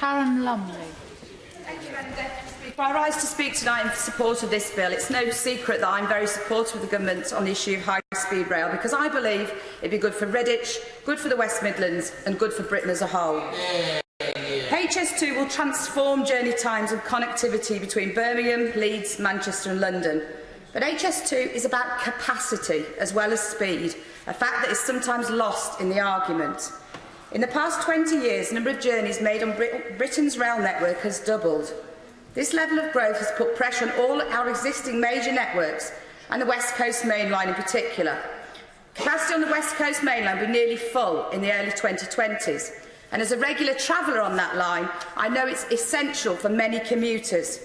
Karen Lumley. Thank you, Madam Deputy Speaker. I rise to speak tonight in support of this bill. It's no secret that I'm very supportive of the government on the issue of high-speed rail, because I believe it'd be good for Redditch, good for the West Midlands and good for Britain as a whole. HS2 will transform journey times and connectivity between Birmingham, Leeds, Manchester and London. But HS2 is about capacity as well as speed, a fact that is sometimes lost in the argument. In the past 20 years, the number of journeys made on Britain's rail network has doubled. This level of growth has put pressure on all our existing major networks, and the West Coast Main Line in particular. Capacity on the West Coast Main Line will be nearly full in the early 2020s, and as a regular traveller on that line, I know it's essential for many commuters.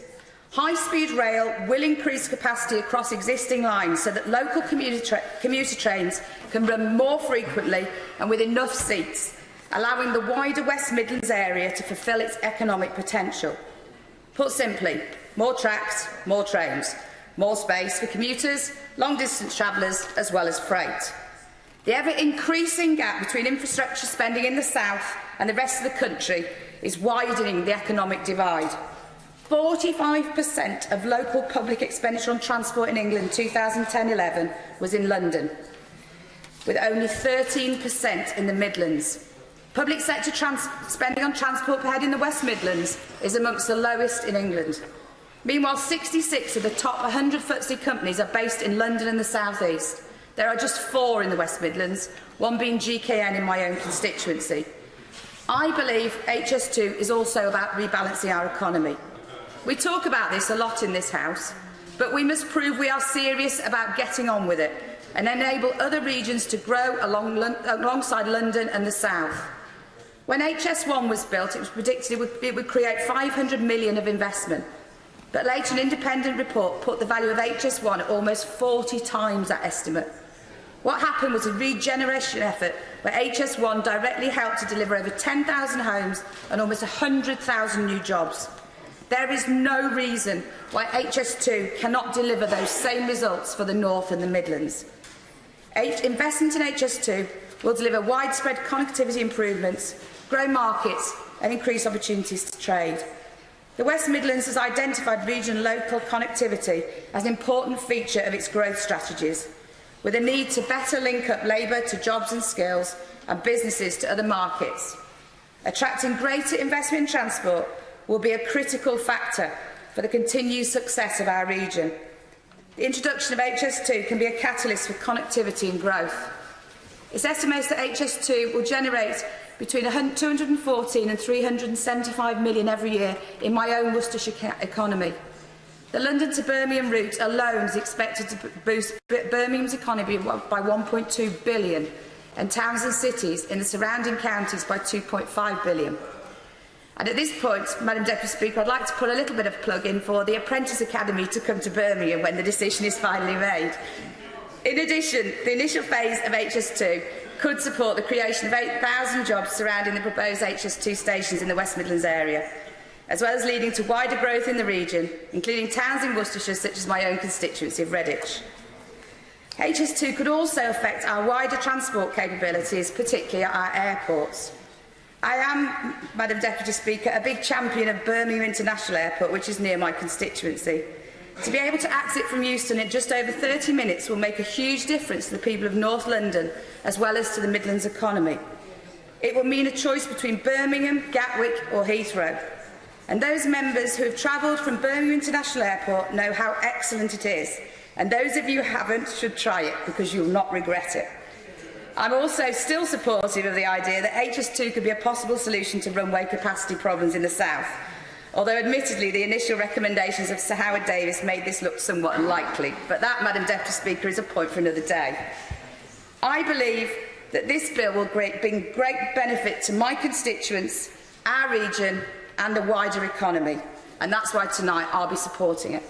High-speed rail will increase capacity across existing lines so that local commuter trains can run more frequently and with enough seats, allowing the wider West Midlands area to fulfil its economic potential. Put simply, more tracks, more trains, more space for commuters, long-distance travellers as well as freight. The ever-increasing gap between infrastructure spending in the south and the rest of the country is widening the economic divide. 45% of local public expenditure on transport in England in 2010-11 was in London, with only 13% in the Midlands. Public sector spending on transport per head in the West Midlands is amongst the lowest in England. Meanwhile, 66 of the top 100 FTSE companies are based in London and the South East. There are just 4 in the West Midlands, one being GKN in my own constituency. I believe HS2 is also about rebalancing our economy. We talk about this a lot in this House, but we must prove we are serious about getting on with it and enable other regions to grow alongside London and the South. When HS1 was built, it was predicted it would create 500 million of investment. But later, an independent report put the value of HS1 at almost 40 times that estimate. What happened was a regeneration effort where HS1 directly helped to deliver over 10,000 homes and almost 100,000 new jobs. There is no reason why HS2 cannot deliver those same results for the North and the Midlands. Investment in HS2 will deliver widespread connectivity improvements, grow markets and increase opportunities to trade. The West Midlands has identified regional local connectivity as an important feature of its growth strategies, with a need to better link up labour to jobs and skills and businesses to other markets. Attracting greater investment in transport will be a critical factor for the continued success of our region. The introduction of HS2 can be a catalyst for connectivity and growth. It's estimated that HS2 will generate between 214 and 375 million every year in my own Worcestershire economy. The London to Birmingham route alone is expected to boost Birmingham's economy by 1.2 billion and towns and cities in the surrounding counties by 2.5 billion. And at this point, Madam Deputy Speaker, I'd like to put a little bit of a plug in for the Apprentice Academy to come to Birmingham when the decision is finally made. In addition, the initial phase of HS2 could support the creation of 8,000 jobs surrounding the proposed HS2 stations in the West Midlands area, as well as leading to wider growth in the region, including towns in Worcestershire such as my own constituency of Redditch. HS2 could also affect our wider transport capabilities, particularly at our airports. I am, Madam Deputy Speaker, a big champion of Birmingham International Airport, which is near my constituency. To be able to access it from Euston in just over 30 minutes will make a huge difference to the people of North London, as well as to the Midlands economy. It will mean a choice between Birmingham, Gatwick or Heathrow. And those members who have travelled from Birmingham International Airport know how excellent it is. And those of you who haven't should try it, because you will not regret it. I'm also still supportive of the idea that HS2 could be a possible solution to runway capacity problems in the south, although admittedly the initial recommendations of Sir Howard Davis made this look somewhat unlikely, but that, Madam Deputy Speaker, is a point for another day. I believe that this bill will bring great benefit to my constituents, our region and the wider economy, and that's why tonight I'll be supporting it.